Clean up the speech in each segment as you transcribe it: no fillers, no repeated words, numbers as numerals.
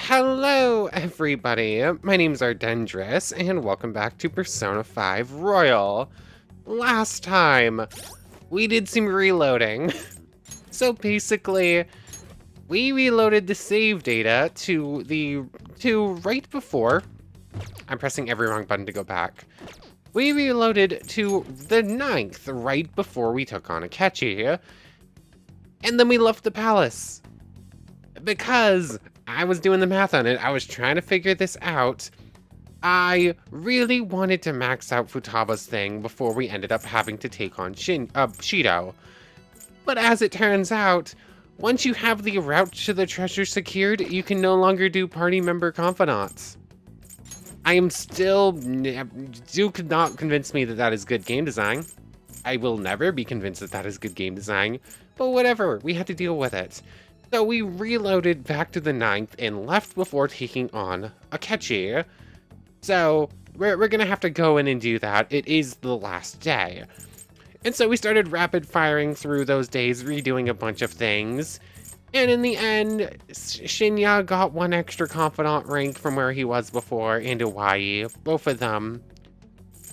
Hello, everybody. My name's Ardendris, and welcome back to Persona 5 Royal. Last time, we did some reloading. So basically, we reloaded the save data to right before. I'm pressing every wrong button to go back. We reloaded to the 9th, right before we took on Akechi. And then we left the palace. Because I was doing the math on it, I was trying to figure this out. I really wanted to max out Futaba's thing before we ended up having to take on Shido. But as it turns out, once you have the route to the treasure secured, you can no longer do party member confidants. I am still... You could not convince me that that is good game design. I will never be convinced that that is good game design. But whatever, we had to deal with it. So we reloaded back to the 9th and left before taking on Akechi. So we're gonna have to go in and do that. It is the last day. And so we started rapid firing through those days, redoing a bunch of things. And in the end, Shinya got one extra confidant rank from where he was before, and Iwai. Both of them.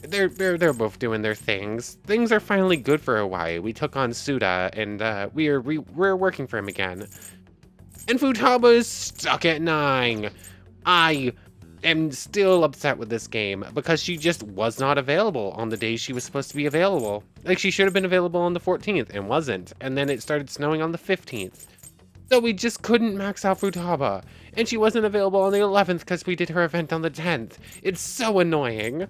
They're both doing their things. Things are finally good for Iwai. We took on Suda, and we're working for him again. And Futaba is stuck at 9. I am still upset with this game because she just was not available on the days she was supposed to be available. Like, she should have been available on the 14th and wasn't. And then it started snowing on the 15th. So we just couldn't max out Futaba. And she wasn't available on the 11th because we did her event on the 10th. It's so annoying.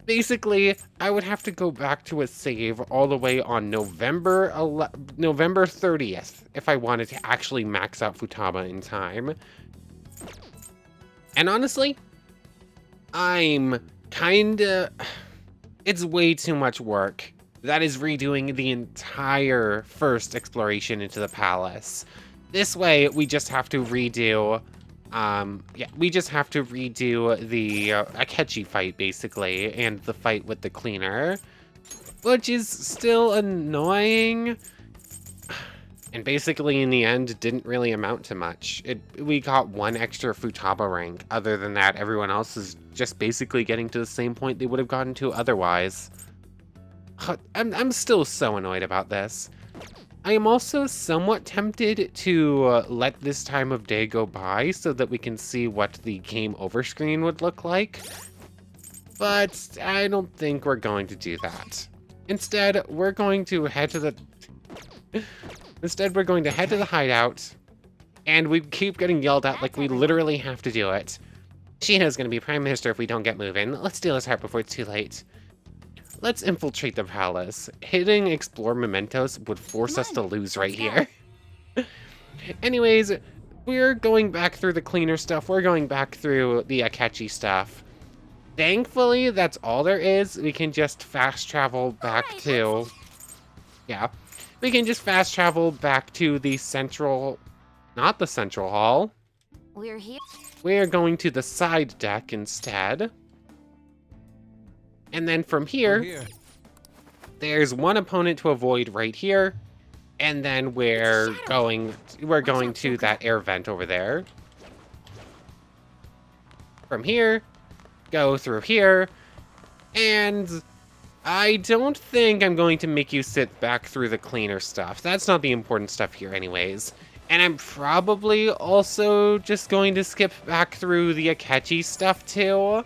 Basically, I would have to go back to a save all the way on November 30th if I wanted to actually max out Futaba in time. And honestly, I'm kinda... It's way too much work. That is redoing the entire first exploration into the palace. This way, we just have to redo... we just have to redo the Akechi fight, basically, and the fight with the cleaner, which is still annoying, and basically, in the end, didn't really amount to much. We got one extra Futaba rank. Other than that, everyone else is just basically getting to the same point they would have gotten to otherwise. I'm still so annoyed about this. I am also somewhat tempted to let this time of day go by so that we can see what the game over screen would look like. But I don't think we're going to do that. Instead, we're going to head to the... hideout, and we keep getting yelled at like we literally have to do it. Shino's gonna be Prime Minister if we don't get moving. Let's steal his heart before it's too late. Let's infiltrate the palace. Hitting explore mementos would force us to lose right here. Anyways, we're going back through the cleaner stuff. We're going back through the Akechi stuff. Thankfully, that's all there is. We can just fast travel back to... Yeah. We can just fast travel back to the central... Not the central hall. We're here. We're going to the side deck instead. And then from here, there's one opponent to avoid right here, and then we're going to that air vent over there. From here, go through here, and I don't think I'm going to make you sit back through the cleaner stuff. That's not the important stuff here anyways. And I'm probably also just going to skip back through the Akechi stuff too.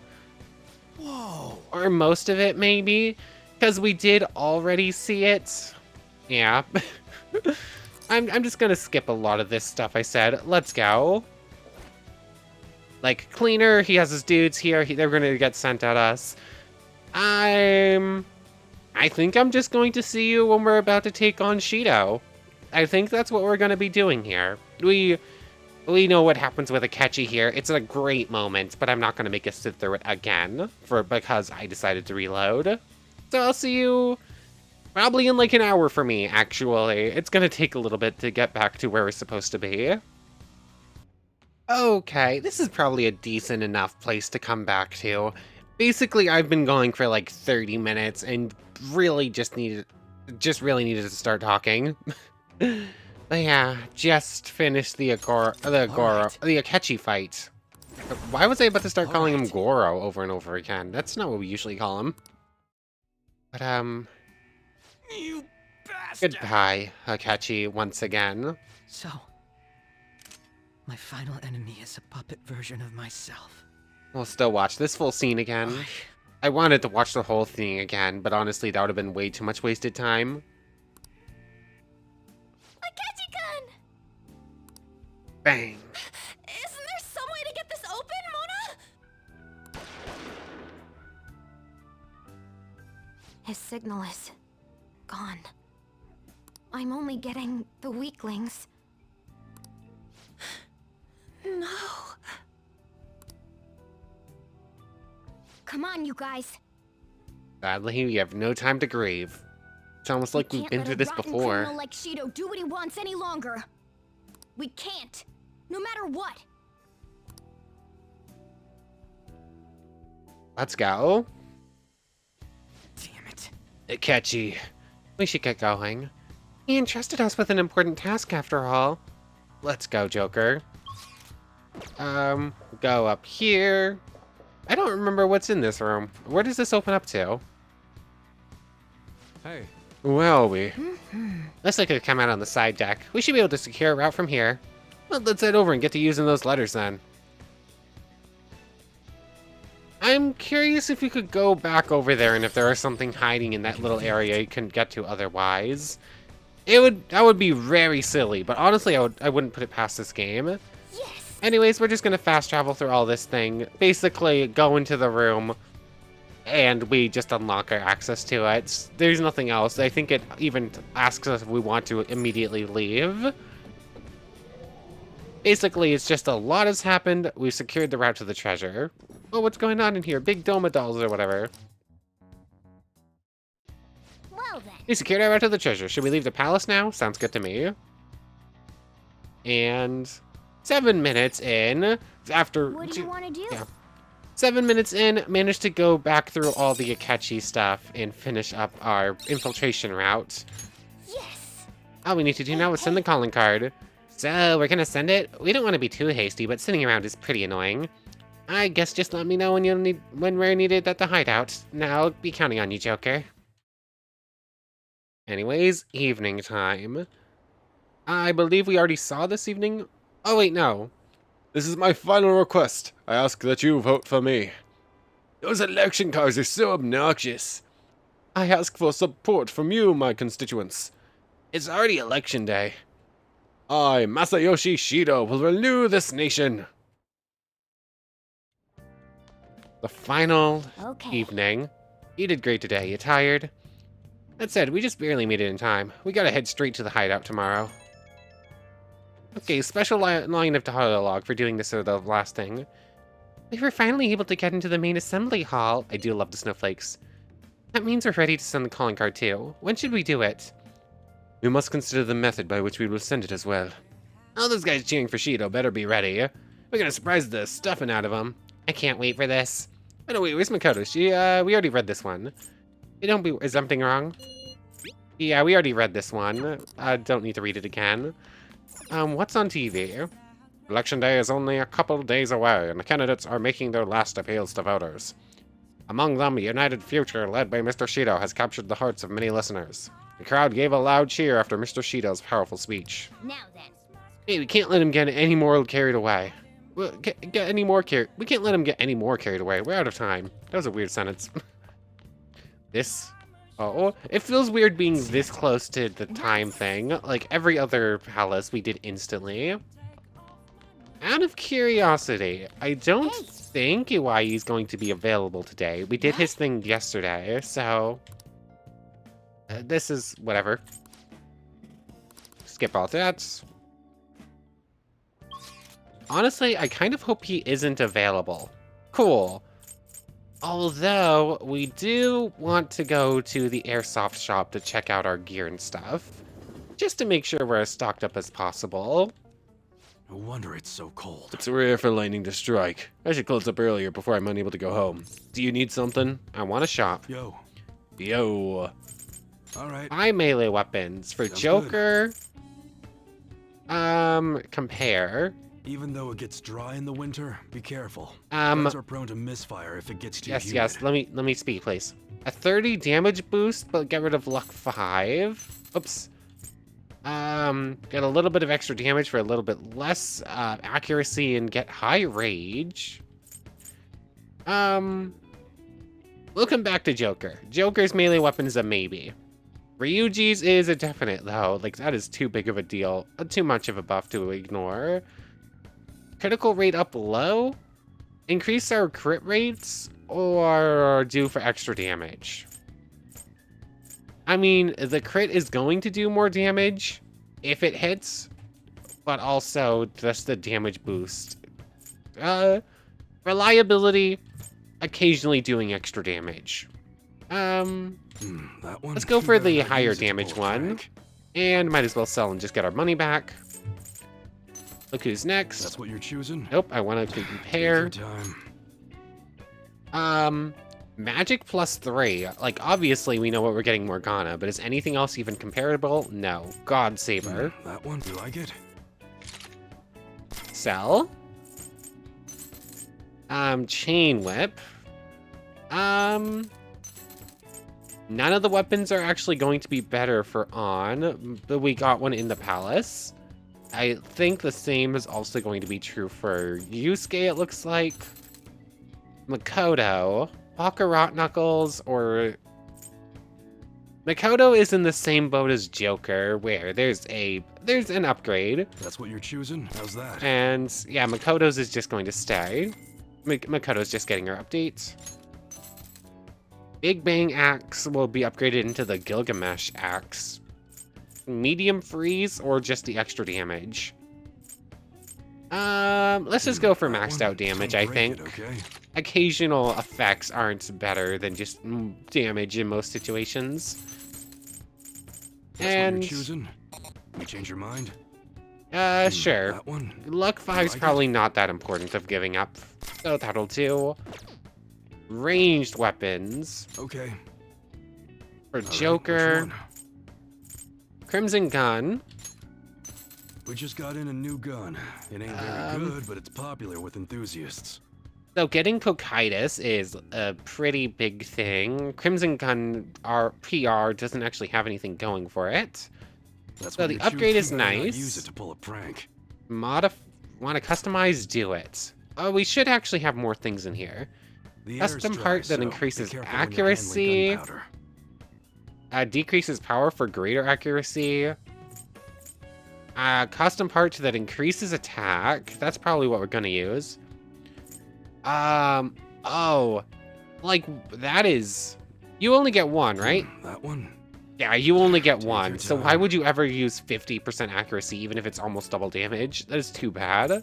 Whoa. Or most of it, maybe, because we did already see it. Yeah. I'm just gonna skip a lot of this stuff I said. Let's go. Like, cleaner, he has his dudes here. They're gonna get sent at us. I think I'm just going to see you when we're about to take on Shido. I think that's what we're gonna be doing here. We know what happens with Akechi here. It's a great moment, but I'm not going to make us sit through it again because I decided to reload. So I'll see you probably in like an hour for me, actually. It's going to take a little bit to get back to where we're supposed to be. Okay, this is probably a decent enough place to come back to. Basically, I've been going for like 30 minutes and really just needed to start talking. But yeah, just finished the Akechi fight. Why was I about to start calling him Goro over and over again? That's not what we usually call him. But, You bastard! goodbye, Akechi, once again. So, my final enemy is a puppet version of myself. We'll still watch this full scene again. I wanted to watch the whole thing again, but honestly, that would have been way too much wasted time. Akechi-kun! Bang. Isn't there some way to get this open, Mona? His signal is gone. I'm only getting the weaklings. No. Come on, you guys. Sadly, we have no time to grieve. It's almost like we've been through this before. Criminal like Shido do what he wants any longer. We can't, no matter what. Let's go. Damn it. Akechi, we should get going. He entrusted us with an important task after all. Let's go, Joker. Go up here. I don't remember what's in this room. Where does this open up to? Hey. Well, looks like it could come out on the side deck. We should be able to secure a route from here. Well, let's head over and get to using those letters then. I'm curious if you could go back over there and if there is something hiding in that little area you couldn't get to otherwise. That would be very silly, but honestly, I wouldn't put it past this game. Yes. Anyways, we're just gonna fast travel through all this thing. Basically, go into the room, and we just unlock our access to it. There's nothing else. I think it even asks us if we want to immediately leave. Basically, it's just a lot has happened. We've secured the route to the treasure. Oh, what's going on in here? Big Doma dolls or whatever. Well then. We secured our route to the treasure. Should we leave the palace now? Sounds good to me. And 7 minutes in, after... What do you want to do? Yeah. 7 minutes in, managed to go back through all the Akechi stuff and finish up our infiltration route. Yes. All we need to do now is send the calling card. So, we're gonna send it? We don't want to be too hasty, but sitting around is pretty annoying. I guess just let me know when we're needed at the hideout. Now, I'll be counting on you, Joker. Anyways, evening time. I believe we already saw this evening. Oh wait, no. This is my final request. I ask that you vote for me. Those election cards are so obnoxious. I ask for support from you, my constituents. It's already election day. I, Masayoshi Shido, will renew this nation. The final Okay. evening. You did great today. You tired? That said, we just barely made it in time. We gotta head straight to the hideout tomorrow. Okay, special line of dialogue for doing this or the last thing. We were finally able to get into the main assembly hall. I do love the snowflakes. That means we're ready to send the calling card too. When should we do it? We must consider the method by which we will send it as well. All those guys cheering for Shido better be ready. We're gonna surprise the stuffing out of them. I can't wait for this. Oh no, wait, where's Makoto? We already read this one. Is something wrong? Yeah, we already read this one. I don't need to read it again. What's on TV? Election day is only a couple days away, and the candidates are making their last appeals to voters. Among them, United Future, led by Mr. Shido, has captured the hearts of many listeners. The crowd gave a loud cheer after Mr. Shido's powerful speech. Now then. Hey, we can't let him get any more carried away. We can't let him get any more carried away. We're out of time. That was a weird sentence. It feels weird being this close to the time thing. Like every other palace, we did instantly. Out of curiosity, I don't think Iwai's going to be available today. We did his thing yesterday, so... this is whatever. Skip all that. Honestly, I kind of hope he isn't available. Cool. Although, we do want to go to the airsoft shop to check out our gear and stuff. Just to make sure we're as stocked up as possible. No wonder it's so cold. It's rare for lightning to strike. I should close up earlier before I'm unable to go home. Do you need something? I want to shop. Yo. Yo. All right. Buy melee weapons for Sounds Joker. Compare. Even though it gets dry in the winter, be careful. Um, Guns are prone to misfire if it gets too Yes, humid. yes. Let me speak, please. A 30 damage boost, but get rid of luck 5. Oops. Get a little bit of extra damage for a little bit less accuracy and get high rage. We'll come back to Joker. Joker's melee weapon is a maybe. Ryuji's is a definite, though. Like, that is too big of a deal. Too much of a buff to ignore. Critical rate up low? Increase our crit rates? Or do for extra damage? I mean, the crit is going to do more damage if it hits, but also just the damage boost. Reliability, occasionally doing extra damage. That one? Let's go Too for bad the I higher used it to damage pull a one. prank. And might as well sell and just get our money back. Look who's next. That's what you're choosing? Nope, I want to compare. Take your time. Magic plus 3. Like, obviously we know what we're getting Morgana, but is anything else even comparable? No. God Saber. That one? You like it? Sell. Chain Whip. None of the weapons are actually going to be better for on, but we got one in the palace. I think the same is also going to be true for Yusuke, it looks like. Makoto. Baccarat Knuckles, or... Makoto is in the same boat as Joker, where there's an upgrade. That's what you're choosing? How's that? And yeah, Makoto's is just going to stay. Makoto's just getting her update. Big Bang Axe will be upgraded into the Gilgamesh Axe. Medium Freeze or just the extra damage? Let's just go for That maxed one? out damage, Don't I break it, think. okay? Occasional effects aren't better than just damage in most situations. That's And what you're choosing? You change your mind? sure. That one? Luck 5's like it? probably not that important of giving up, so that'll do. Ranged weapons Okay. for All right, which Joker. one? Crimson Gun. We just got in a new gun. It ain't very good, but it's popular with enthusiasts. So getting Cocytus is a pretty big thing. Crimson Gun, our PR, doesn't actually have anything going for it. That's So what the you're upgrade choosing. is You better not nice. Use it to pull a prank. Want to customize? Do it. Oh, we should actually have more things in here. The air's Custom dry, part that so be increases careful when you're handling accuracy. gunpowder. Decreases power for greater accuracy. Custom part that increases attack. That's probably what we're gonna use. Oh, like that is. You only get one, right? That one? Yeah, you only get Take one. your So why time. would you ever use 50% accuracy, even if it's almost double damage? That is too bad.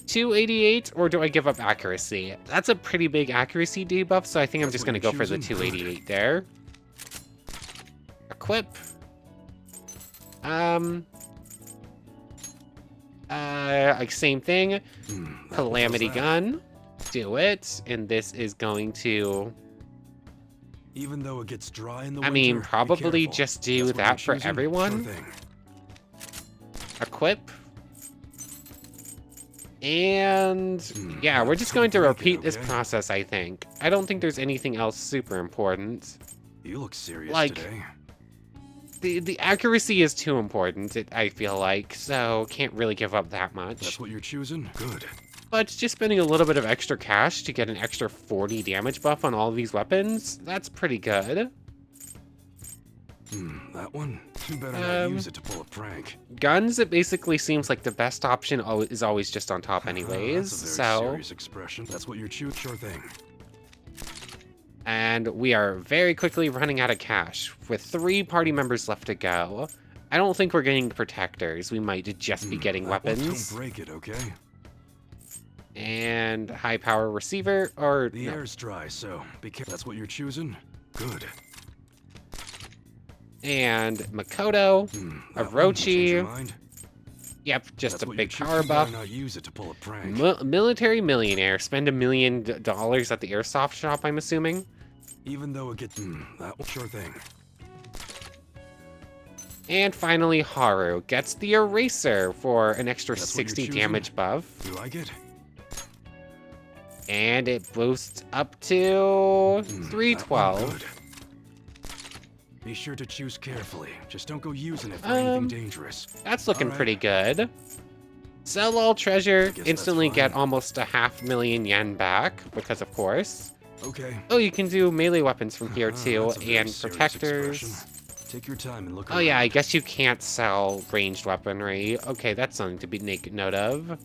288, or do I give up accuracy? That's a pretty big accuracy debuff, so I think I'm That's just what gonna you're go for the choosing? 288 there. Equip. Like same thing. Calamity how's that? Gun. Do it, and this is going to. Even though it gets dry in the I winter, mean, be probably careful. just do That's what that you're for choosing? everyone. Sure thing. Equip. And yeah, we're just Don't going to break it, repeat this okay? process, I think. I don't think there's anything else super important. You look serious Like- today. The accuracy is too important, I feel like, so can't really give up that much. That's what you're choosing? Good. But just spending a little bit of extra cash to get an extra 40 damage buff on all of these weapons, that's pretty good. That one? You better not Um, use it to pull a prank. Guns, it basically seems like the best option is always just on top anyways, That's a very so... serious expression. That's what you're choosing? Sure thing. And we are very quickly running out of cash, with 3 party members left to go. I don't think we're getting protectors, we might just be getting That one, weapons. Don't break it, okay? And high power receiver, or The no. air's dry, so be careful. That's what you're choosing? Good. And Makoto, That one, change your Orochi, mind? yep, just That's a what big you're power choosing? You better buff. not use it to pull a prank. Military millionaire, spend $1 million at the airsoft shop, I'm assuming. Even though it gets... that one, sure thing. And finally, Haru gets the eraser for an extra That's what you're 60 choosing? damage buff. You like it? And it boosts up to That went 312. good. Be sure to choose carefully. Just don't go using it for anything dangerous. That's looking Alright. pretty good. Sell all treasure, that's instantly fine. get almost a 500,000 yen back, because of course. Okay. Oh, you can do melee weapons from here Uh-huh, too, that's a very and serious protectors. expression. Take your time and look Oh yeah, I around. guess you can't sell ranged weaponry. Okay, that's something to be make note of.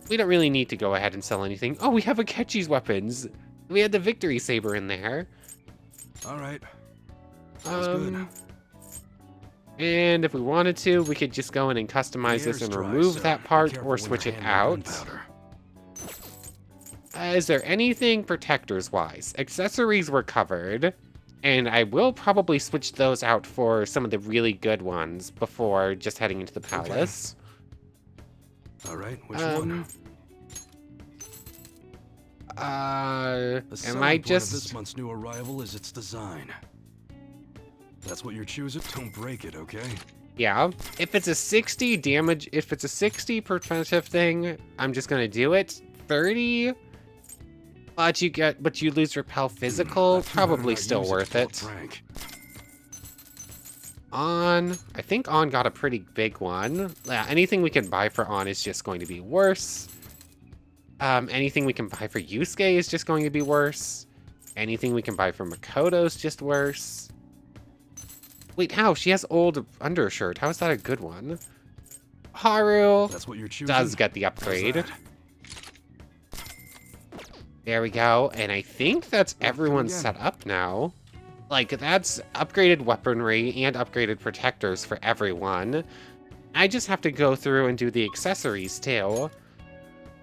We don't really need to go ahead and sell anything. Oh, we have Akechi's weapons. We had the victory saber in there. Alright. Sounds good. And if we wanted to, we could just go in and customize The this air's and dry, remove so that be part careful or when switch you're it handling out. gunpowder. Is there anything protectors-wise? Accessories were covered, and I will probably switch those out for some of the really good ones before just heading into the palace. Alright, which Um, one? The Am selling I point of this just... month's new arrival is its design. That's what you're choosing. Don't break it, okay? Yeah, if it's a 60 damage, if it's a 60 preventative thing, I'm just gonna do it. 30, but you lose repel physical, You better probably not still use worth to pull a it. prank. I think On got a pretty big one. Yeah, anything we can buy for On is just going to be worse. Anything we can buy for Yusuke is just going to be worse. Anything we can buy for Makoto's just worse. Wait, how? She has old undershirt. How is that a good one? Haru That's what you're choosing. does get the How's upgrade. that? There we go. And I think that's Well, come everyone again. set up now. Like, that's upgraded weaponry and upgraded protectors for everyone. I just have to go through and do the accessories, too.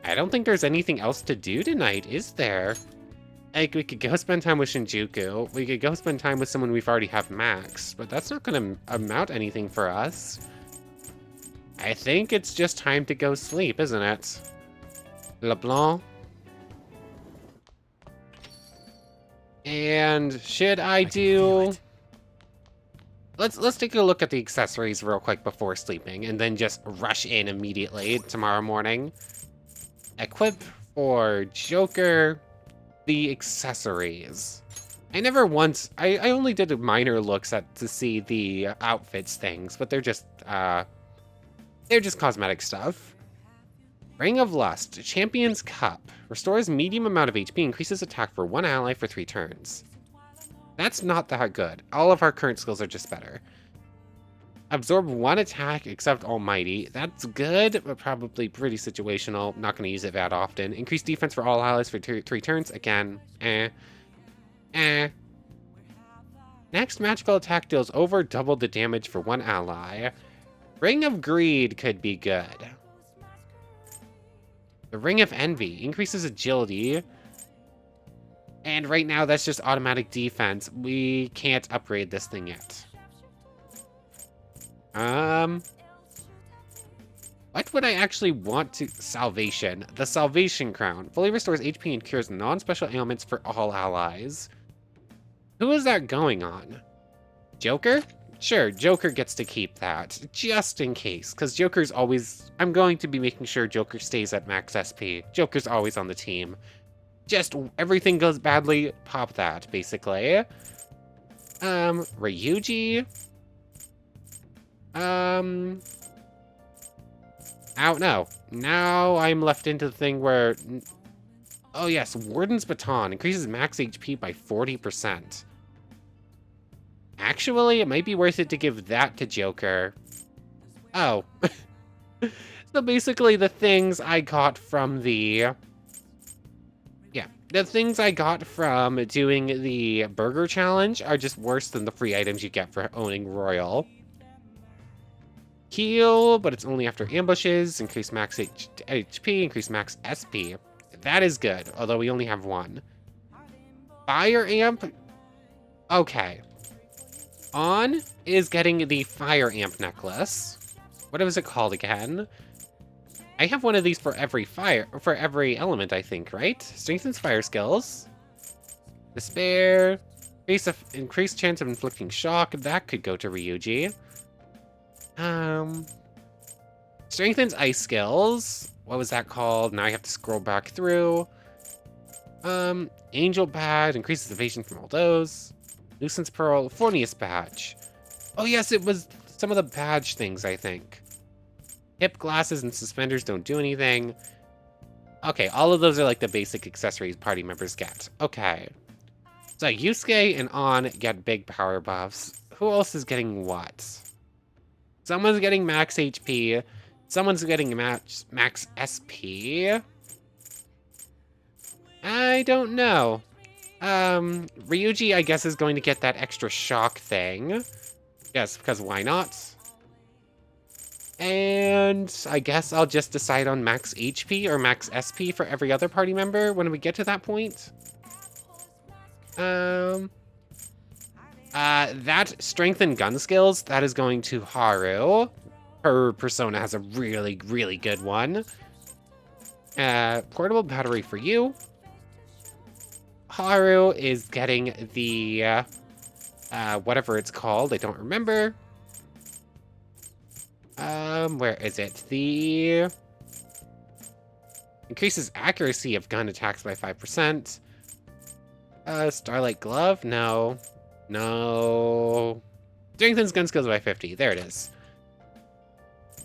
I don't think there's anything else to do tonight, is there? Like, we could go spend time with Shinjuku. We could go spend time with someone we've already have Max, but that's not going to amount anything for us. I think it's just time to go sleep, isn't it? LeBlanc? And should I can feel do... it. Let's take a look at the accessories real quick before sleeping, and then just rush in immediately tomorrow morning. Equip for Joker, the accessories. I only did minor looks to see the outfits things, but they're just cosmetic stuff. Ring of Lust, Champion's Cup. Restores medium amount of HP, increases attack for one ally for 3 turns. That's not that good. All of our current skills are just better. Absorb 1 attack except Almighty. That's good, but probably pretty situational. Not going to use it that often. Increase defense for all allies for 3 turns. Again, Next magical attack deals over double the damage for 1 ally. Ring of Greed could be good. The Ring of Envy increases agility. And right now, that's just automatic defense. We can't upgrade this thing yet. What would I actually want to... Salvation. The Salvation Crown. Fully restores HP and cures non-special ailments for all allies. Who is that going on? Joker? Sure, Joker gets to keep that, just in case, because Joker's always... I'm going to be making sure Joker stays at max SP. Joker's always on the team. Just everything goes badly, pop that, basically. Ryuji? I don't know. Now I'm left into the thing where... Oh yes, Warden's Baton increases max HP by 40%. Actually, it might be worth it to give that to Joker. Oh. So basically the things I got from the... Yeah, the things I got from doing the burger challenge are just worse than the free items you get for owning Royal. Heal, but it's only after ambushes. Increase max HP, increase max SP. That is good, although we only have 1. Fire Amp? Okay. On is getting the Fire Amp necklace. What was it called again? I have one of these for every element, I think, right? Strengthens fire skills. Despair. Increased chance of inflicting shock. That could go to Ryuji. Strengthens ice skills. What was that called? Now I have to scroll back through. Angel Badge. Increases evasion from all those. Nuisance Pearl. Fornius Badge. Oh yes, it was some of the badge things, I think. Hip glasses and suspenders don't do anything. Okay, all of those are like the basic accessories party members get. Okay. So Yusuke and On get big power buffs. Who else is getting what? Someone's getting max HP. Someone's getting max SP. I don't know. Ryuji, I guess, is going to get that extra shock thing. Yes, because why not? And I guess I'll just decide on max HP or max SP for every other party member when we get to that point. That strength and gun skills, that is going to Haru. Her persona has a really, really good one. Portable battery for you. Haru is getting the, whatever it's called, I don't remember. Where is it? The increases accuracy of gun attacks by 5%. Starlight Glove? No. No. Strengthens gun skills by 50. There it is.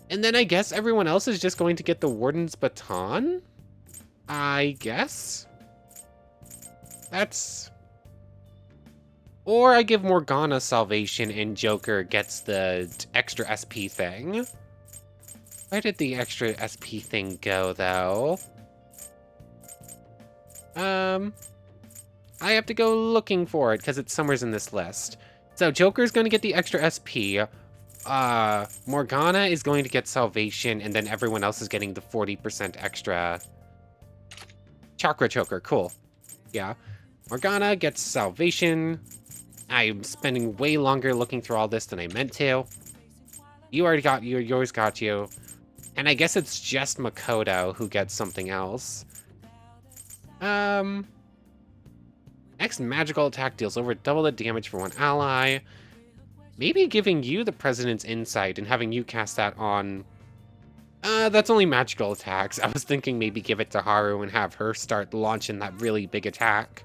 And then I guess everyone else is just going to get the Warden's Baton? I guess? That's... Or I give Morgana Salvation and Joker gets the extra SP thing. Where did the extra SP thing go, though? I have to go looking for it, because it's somewhere in this list. So Joker's going to get the extra SP. Morgana is going to get Salvation, and then everyone else is getting the 40% extra. Chakra Choker, cool. Yeah. Morgana gets Salvation. I'm spending way longer looking through all this than I meant to. You already got you, yours got you. And I guess it's just Makoto who gets something else. Next magical attack deals over double the damage for one ally. Maybe giving you the President's Insight and having you cast that on... that's only magical attacks. I was thinking maybe give it to Haru and have her start launching that really big attack.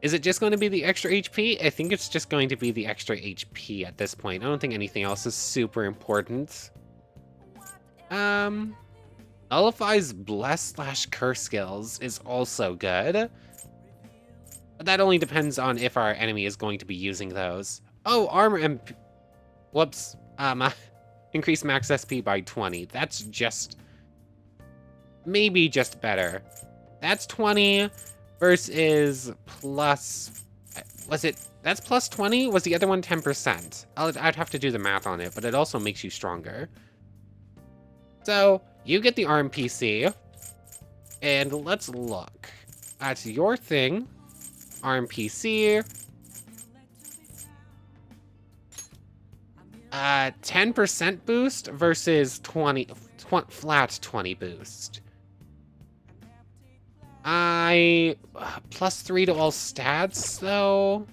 Is it just going to be the extra HP? I think it's just going to be the extra HP at this point. I don't think anything else is super important. Nullifies Bless/Curse skills is also good. But that only depends on if our enemy is going to be using those. Oh, armor and... Whoops. Increase max SP by 20. That's just... Maybe just better. That's 20 versus plus... Was it... That's plus 20? Was the other one 10%? I'd have to do the math on it, but it also makes you stronger. So, you get the RMPC. And let's look at your thing. RMPC. 10% boost versus flat 20 boost. Plus 3 to all stats, though.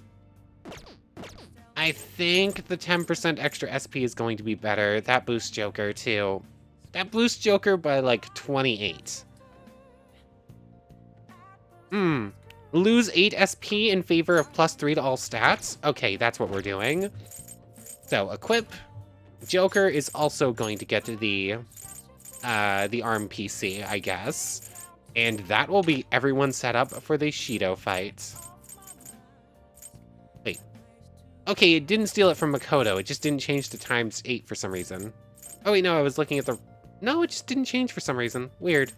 I think the 10% extra SP is going to be better. That boosts Joker, too. That boosts Joker by, like, 28. Lose 8 SP in favor of plus 3 to all stats? Okay, that's what we're doing. So, equip. Joker is also going to get the RMPC, I guess. And that will be everyone set up for the Shido fight. Wait. Okay, it didn't steal it from Makoto. It just didn't change to times 8 for some reason. Oh wait, no, I was looking at the... No, it just didn't change for some reason. Weird.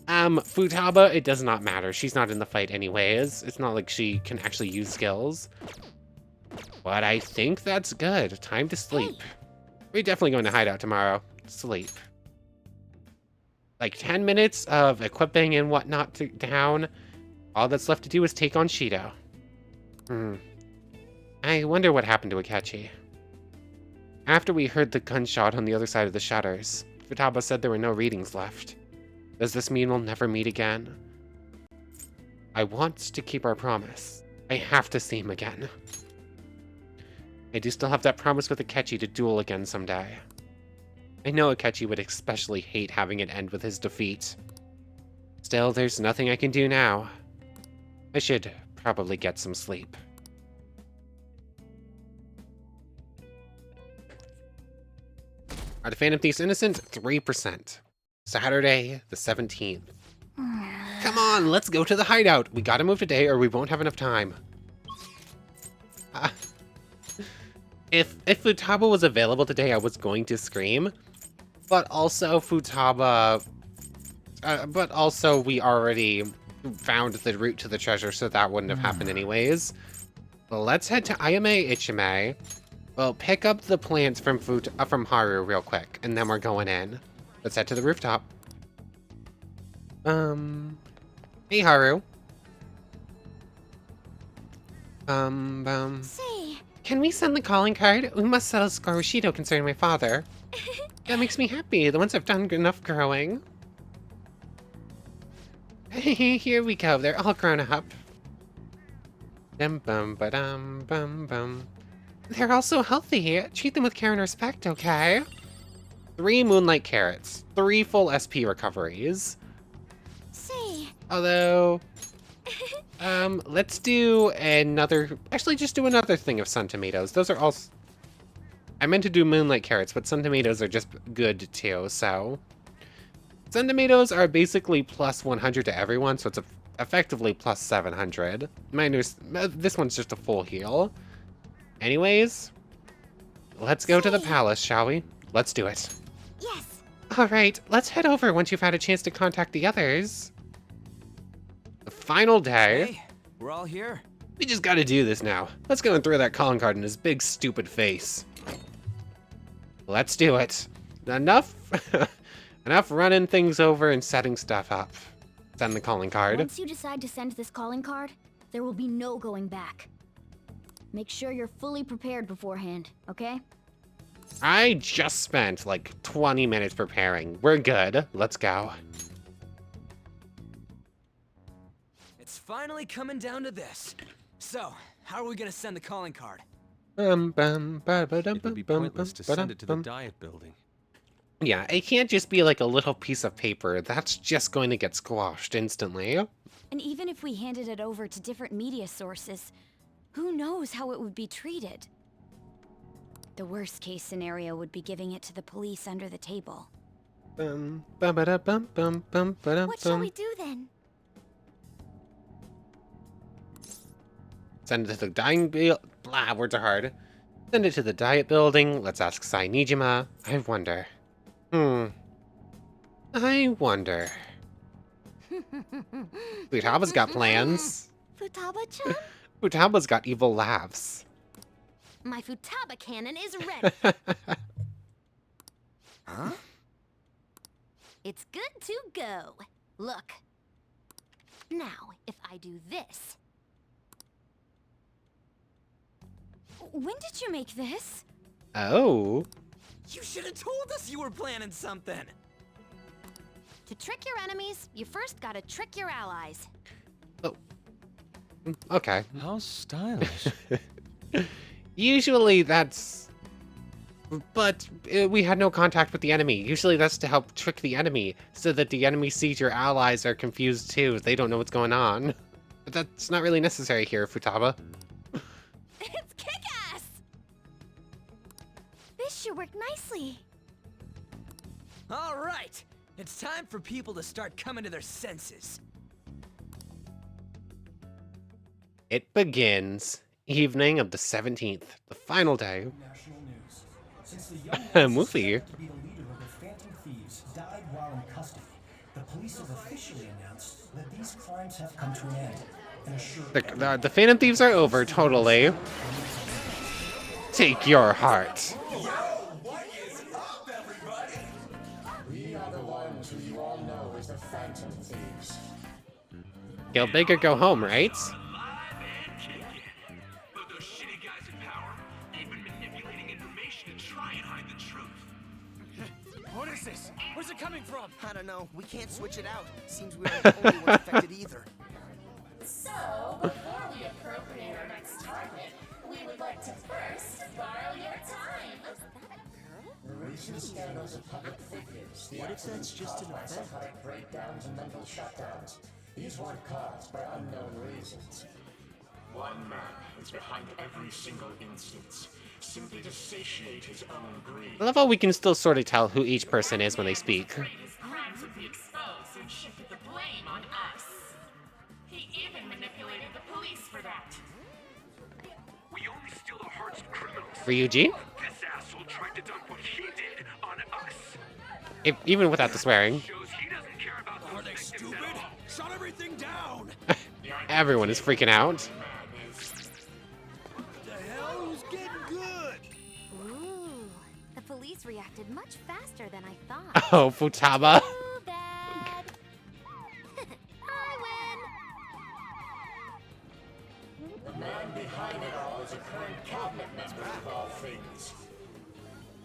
Futaba, it does not matter. She's not in the fight anyways. It's not like she can actually use skills. But I think that's good. Time to sleep. We're definitely going to hide out tomorrow. Sleep. Like 10 minutes of equipping and whatnot down. All that's left to do is take on Shido. I wonder what happened to Akechi. After we heard the gunshot on the other side of the shutters, Futaba said there were no readings left. Does this mean we'll never meet again? I want to keep our promise. I have to see him again. I do still have that promise with Akechi to duel again someday. I know Akechi would especially hate having it end with his defeat. Still, there's nothing I can do now. I should probably get some sleep. Are the Phantom Thieves innocent? 3%. Saturday, the 17th. Come on, let's go to the hideout. We gotta move today or we won't have enough time. If Futaba was available today, I was going to scream. But also but also we already found the route to the treasure, so that wouldn't have happened anyways. Well, let's head to Ayame Ichime. Well, pick up the plants from Haru real quick, and then we're going in. Let's head to the rooftop. Hey Haru. Say, Can we send the calling card? We must settle score with Shido concerning my father. That makes me happy. The ones I've done enough growing. Here we go. They're all grown up. Dum bum ba dum bum bum. They're all so healthy. Treat them with care and respect, okay? 3 moonlight carrots. 3 full SP recoveries. say. Although, let's do another. Actually, just do another thing of sun tomatoes. Those are all. I meant to do moonlight carrots, but sun tomatoes are just good too. So, sun tomatoes are basically plus 100 to everyone, so it's effectively plus 700. This one's just a full heal. Anyways, let's go to the palace, shall we? Let's do it. Yes. All right, let's head over once you've had a chance to contact the others. The final day. Hey, we're all here. We just gotta do this now. Let's go and throw that calling card in his big stupid face. Let's do it. Enough enough running things over and setting stuff up. Send the calling card. Once you decide to send this calling card, there will be no going back. Make sure you're fully prepared beforehand, okay? I just spent like 20 minutes preparing. We're good. Let's go. It's finally coming down to this. So, how are we gonna send the calling card? It would be pointless to send it to the diet building. Yeah, it can't just be like a little piece of paper. That's just going to get squashed instantly. And even if we handed it over to different media sources, who knows how it would be treated? The worst case scenario would be giving it to the police under the table. What shall we do then? Send it to the blah, words are hard. Send it to the diet building. Let's ask Sai Nijima. I wonder. I wonder. Futaba's got plans. Futaba-chan? Futaba's got evil laughs. My Futaba cannon is ready. Huh? It's good to go. Look. Now, if I do this. When did you make this? Oh. You should have told us you were planning something. To trick your enemies, you first gotta trick your allies. Oh. Okay. How stylish. Usually that's... But we had no contact with the enemy. Usually that's to help trick the enemy, so that the enemy sees your allies are confused too. They don't know what's going on. But that's not really necessary here, Futaba. It's kick-ass! This should work nicely. All right, it's time for people to start coming to their senses. It begins. Evening of the 17th, the final day. National news. Since the young man Movie. suspected to be the leader of the Phantom Thieves died while in custody, the police have officially announced that these crimes have come to an end and assured The Phantom Thieves are over, totally. Take your heart. We are the ones who you all know as the Phantom Thieves. Go big or go home, right? But those shitty guys in power, they've been manipulating information to try and hide the truth. What is this? Where's it coming from? I don't know. We can't switch it out. Seems we aren't the only ones affected either. So, before we appropriate our next target, we would like to first borrow your time. The recent scandals of public figures, the accidents caused by psychotic breakdowns and mental shutdowns, these weren't caused by unknown reasons. One man is behind every single instance, simply to satiate his own greed. I love how we can still sort of tell who each person is when they speak. His crimes would be exposed and shifted the blame on us. He even manipulated the police for that. We only steal the hearts of criminals. Ryuji? This asshole tried to dump what he did on us. Even without the swearing. Shows he doesn't care about those victims at all. Shut everything down! Everyone is freaking out. The hell? Who's getting good? Ooh, the police reacted much faster than I thought. Oh, Futaba. Too bad. I win. The man behind it all is a current cabinet member of all things.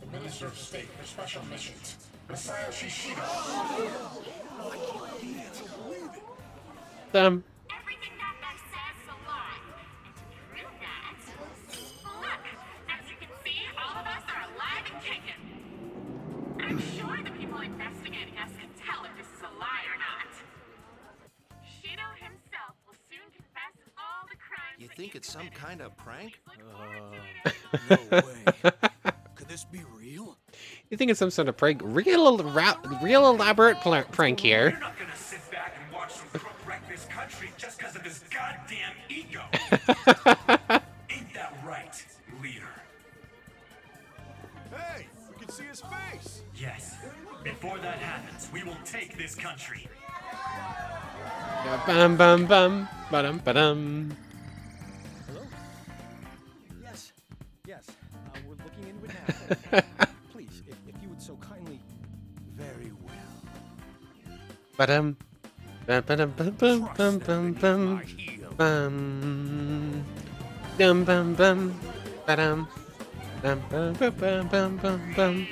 The Minister of State for Special Missions, Messiah Shishido. Them. Everything that guy says is a lie. And to prove that, look, as you can see, all of us are alive and kicking. I'm sure the people investigating us can tell if this is a lie or not. Shido himself will soon confess all the crimes. You think it's some kind of prank? No way. Could this be real? You think it's some sort of prank? Real elaborate prank here. You're not gonna sit back and watch some crook wreck this country just because of his goddamn ego. Ain't that right, leader? Hey, we can see his face. Yes. Before that happens, we will take this country. Bum bum bum. Ba-dum ba-dum. Hello? Yes. Yes. We're looking into it now. Please, if you would so kindly. Very well. Ba-dum. Ba-dum bum bum bum bum bum. Bum. Dum bum bum. Ba-dum. Bum bum bum bum bum bum bum.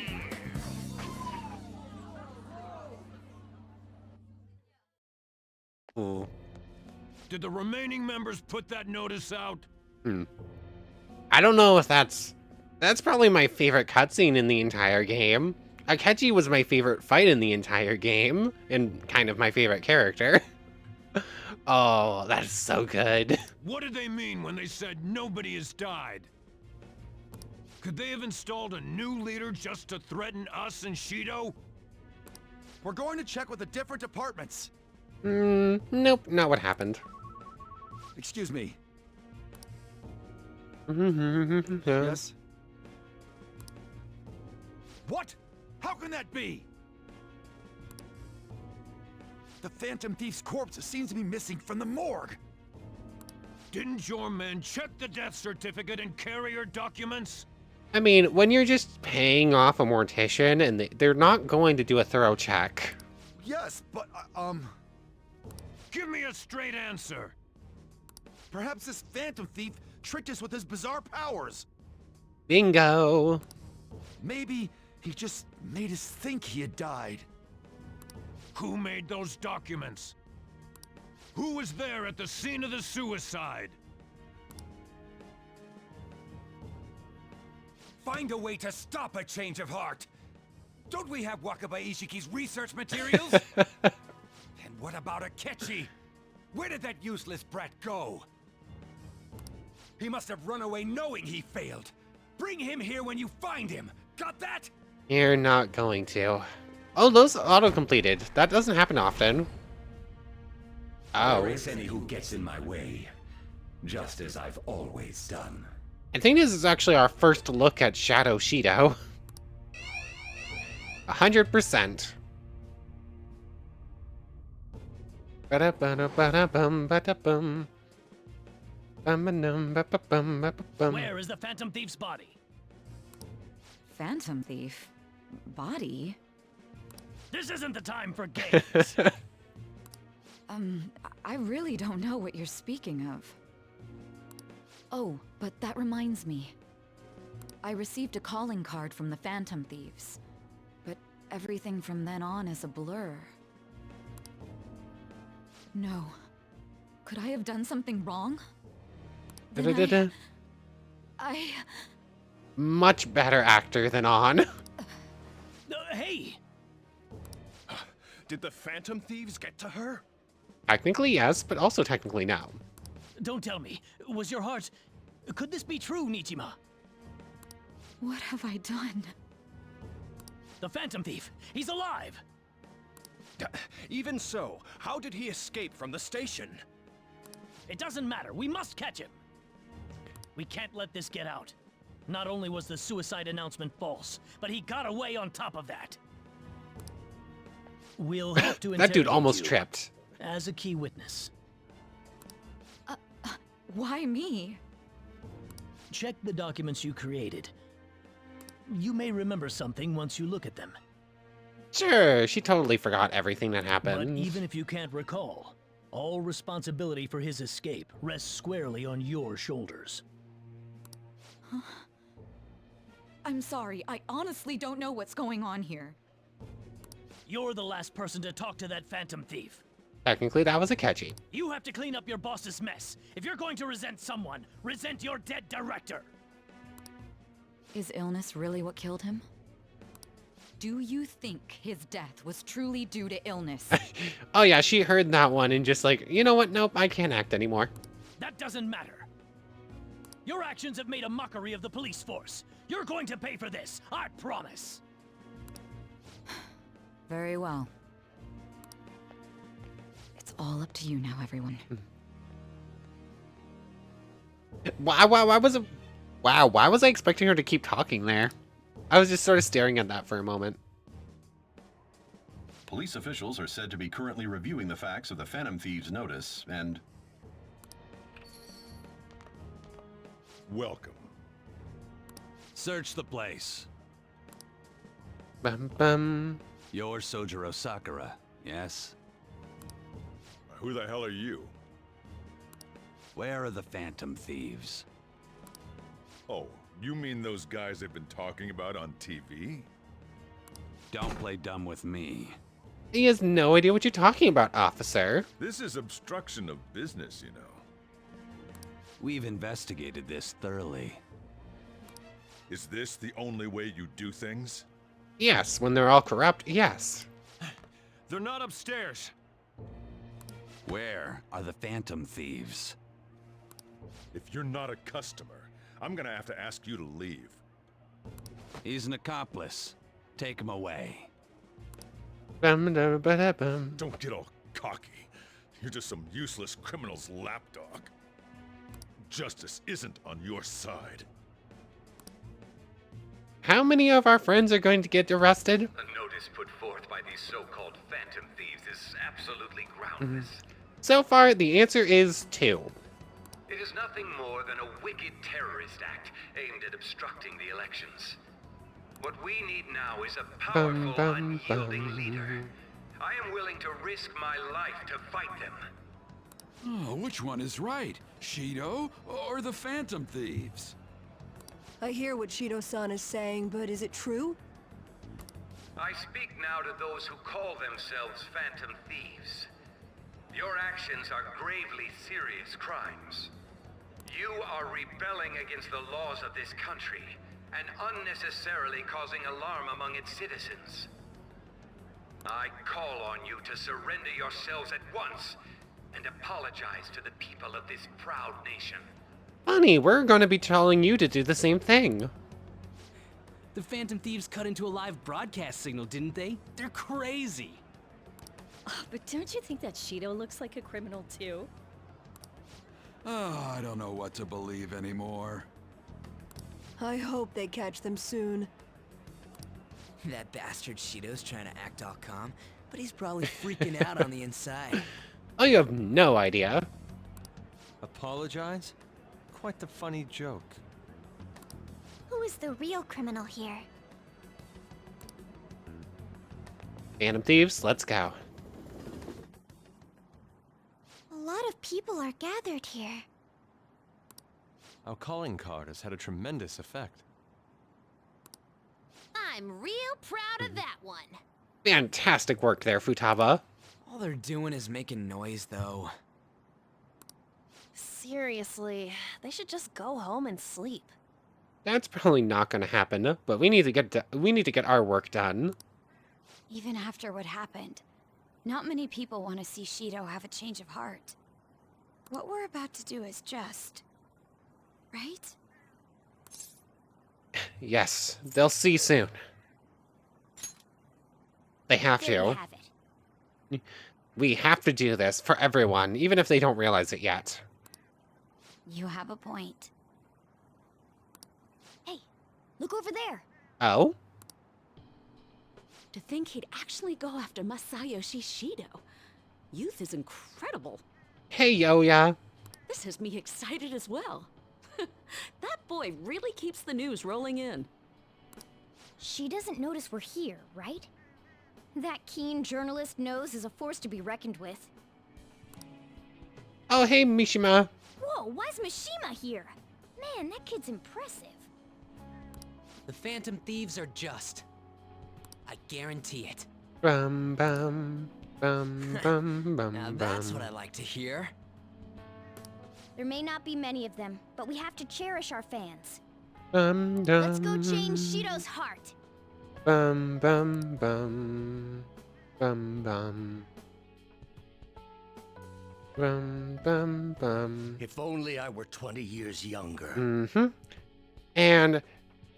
Ooh. Did the remaining members put that notice out? I don't know if that's probably my favorite cutscene in the entire game. Akechi was my favorite fight in the entire game, and kind of my favorite character. Oh, that's so good. What did they mean when they said nobody has died? Could they have installed a new leader just to threaten us and Shido? We're going to check with the different departments. Nope, not what happened. Excuse me. Yes. Yes? What? How can that be? The Phantom Thief's corpse seems to be missing from the morgue. Didn't your men check the death certificate and carrier documents? I mean, when you're just paying off a mortician and they're not going to do a thorough check. Yes, but, Give me a straight answer. perhaps this Phantom Thief tricked us with his bizarre powers. Bingo. Maybe he just made us think he had died. Who made those documents? Who was there at the scene of the suicide? Find a way to stop a change of heart. Don't we have Wakaba Ishiki's research materials? And what about Akechi? Where did that useless brat go? He must have run away knowing he failed. Bring him here when you find him. Got that? You're not going to. Oh, those auto-completed. That doesn't happen often. Oh. There is any who gets in my way, just as I've always done. I think this is actually our first look at Shadow Shido. 100%. Ba-da-ba-da-ba-da-bum, ba-da-bum. Bum-ba-dum, ba-ba-bum, ba-ba-bum. Where is the Phantom Thief's body? Phantom Thief? Body? This isn't the time for games. I really don't know what you're speaking of. Oh, but that reminds me. I received a calling card from the Phantom Thieves, but everything from then on is a blur. No. Could I have done something wrong? Da-da-da-da. I... Much better actor than On. Hey! Did the Phantom Thieves get to her? Technically, yes, but also technically no. Don't tell me. Was your heart... Could this be true, Nichima? What have I done? The Phantom Thief! He's alive! Even so, how did he escape from the station? It doesn't matter. We must catch him. We can't let this get out. Not only was the suicide announcement false, but he got away on top of that. We'll have to That dude interrogate almost you tripped. as a key witness. Why me? Check the documents you created. You may remember something once you look at them. Sure, she totally forgot everything that But happened. even if you can't recall, all responsibility for his escape rests squarely on your shoulders. I'm sorry, I honestly don't know what's going on here. You're the last person to talk to that Phantom Thief. Technically, that was a catchy. You have to clean up your boss's mess. If you're going to resent someone, resent your dead director. Is illness really what killed him? Do you think his death was truly due to illness? Oh yeah, she heard that one and just like, you know what? Nope, I can't act anymore. That doesn't matter. Your actions have made a mockery of the police force. You're going to pay for this, I promise. Very well. It's all up to you now, everyone. Why was I expecting her to keep talking there? I was just sort of staring at that for a moment. Police officials are said to be currently reviewing the facts of the Phantom Thieves' notice, and... Welcome. Search the place. Bum bum. You're Sojiro Sakura, yes? Who the hell are you? Where are the Phantom Thieves? Oh, you mean those guys they've been talking about on TV? Don't play dumb with me. He has no idea what you're talking about, officer. This is obstruction of business, you know. We've investigated this thoroughly. Is this the only way you do things? Yes, when they're all corrupt, yes. They're not upstairs. Where are the Phantom Thieves? If you're not a customer, I'm gonna have to ask you to leave. He's an accomplice. Take him away. Bum, da, ba, da, bum. Don't get all cocky. You're just some useless criminal's lapdog. Justice isn't on your side. How many of our friends are going to get arrested? The notice put forth by these so-called Phantom Thieves is absolutely groundless. So far, the answer is 2. It is nothing more than a wicked terrorist act aimed at obstructing the elections. What we need now is a powerful, unyielding leader. I am willing to risk my life to fight them. Oh, which one is right? Shido or the Phantom Thieves? I hear what Shido-san is saying, but is it true? I speak now to those who call themselves Phantom Thieves. Your actions are gravely serious crimes. You are rebelling against the laws of this country and unnecessarily causing alarm among its citizens. I call on you to surrender yourselves at once and apologize to the people of this proud nation. Funny, we're going to be telling you to do the same thing. The Phantom Thieves cut into a live broadcast signal, didn't they? They're crazy. But don't you think that Shido looks like a criminal too? Oh, I don't know what to believe anymore. I hope they catch them soon. That bastard Shido's trying to act all calm, but he's probably freaking out on the inside. Oh, you have no idea. Apologize? Quite the funny joke. Who is the real criminal here? Phantom Thieves, let's go. A lot of people are gathered here. Our calling card has had a tremendous effect. I'm real proud of that one. Fantastic work there, Futaba. All they're doing is making noise, though. Seriously, they should just go home and sleep. That's probably not going to happen, but we need to get our work done. Even after what happened, not many people want to see Shido have a change of heart. What we're about to do is just... right? Yes, they'll see soon. They have There you to. have it. We have to do this for everyone, even if they don't realize it yet. You have a point. Hey, look over there. Oh? To think he'd actually go after Masayoshi Shido. Youth is incredible. Hey, Yoya. This has me excited as well. That boy really keeps the news rolling in. She doesn't notice we're here, right? That keen journalist nose is a force to be reckoned with. Oh, hey, Mishima. Whoa, why's Mishima here? Man, that kid's impressive. The Phantom Thieves are just. I guarantee it. Bum, bum, bum, bum, bum, Now that's what I like to hear. There may not be many of them, but we have to cherish our fans. Bum, dum, Let's go change Shido's heart. Bum, bum, bum. Bum, bum. Bum, bum, bum. If only I were 20 years younger. Mm-hmm. And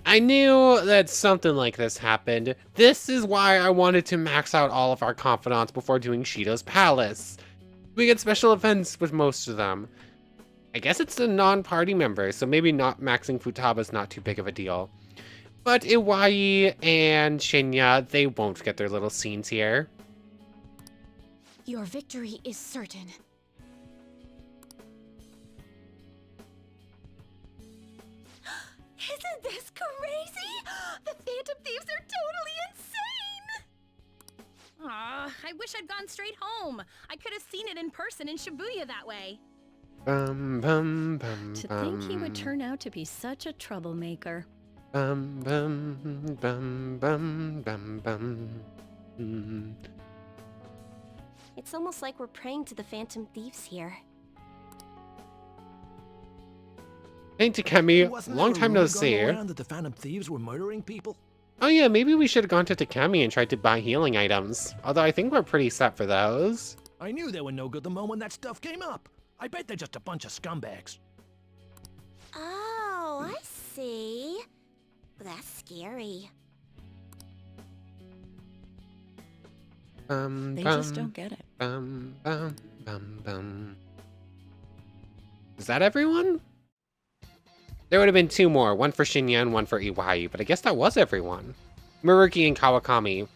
I knew that something like this happened. This is why I wanted to max out all of our confidants before doing Shido's Palace. We get special events with most of them. I guess it's the non-party members, so maybe not maxing Futaba's not too big of a deal. But Iwai and Shinya, they won't get their little scenes here. Your victory is certain. Isn't this crazy? The Phantom Thieves are totally insane! Aw, I wish I'd gone straight home. I could have seen it in person in Shibuya that way. Bum, bum, bum, To bum. think he would turn out to be such a troublemaker. Bum, bum, bum, bum, bum, bum. Mm. It's almost like we're praying to the Phantom Thieves here. Hey, Takemi, Wasn't long there a time no rumor see. going around that the Phantom Thieves were murdering people? Oh yeah, maybe we should have gone to Takemi and tried to buy healing items. Although I think we're pretty set for those. I knew they were no good the moment that stuff came up. I bet they're just a bunch of scumbags. Oh, I see. That's scary. They just don't get it. Bum, bum, bum, bum. Is that everyone? There would have been two more, one for Shinya and one for Iwai, but I guess that was everyone. Maruki and Kawakami,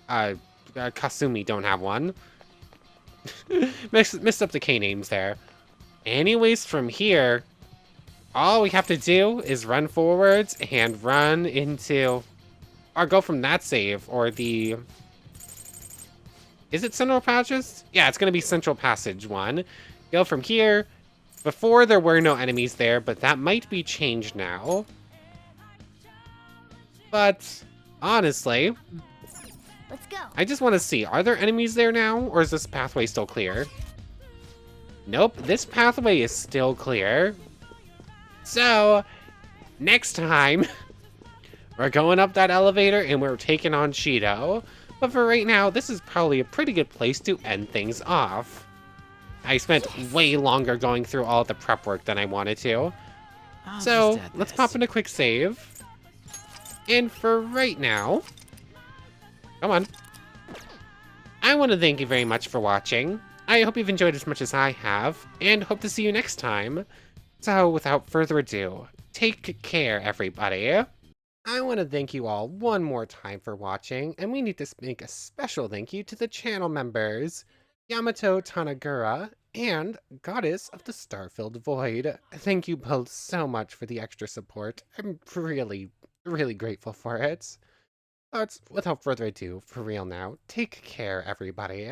Kasumi don't have one. Mixed up the K names there. Anyways, from here, all we have to do is run forwards and run into, or go from that save, or the, is it Central Passage? Yeah, it's gonna be Central Passage 1. Go from here. Before there were no enemies there, but that might be changed now. But honestly, Let's go. I just want to see, are there enemies there now, or is this pathway still clear? Nope, this pathway is still clear. So, next time, we're going up that elevator and we're taking on Shido. But for right now, this is probably a pretty good place to end things off. I spent way longer going through all the prep work than I wanted to. So, let's pop in a quick save. And for right now, come on. I want to thank you very much for watching. I hope you've enjoyed as much as I have, and hope to see you next time. So, without further ado, take care, everybody. I want to thank you all one more time for watching, and we need to make a special thank you to the channel members, Yamato Tanagura and Goddess of the Star-Filled Void. Thank you both so much for the extra support. I'm really, really grateful for it. But without further ado, for real now, take care, everybody.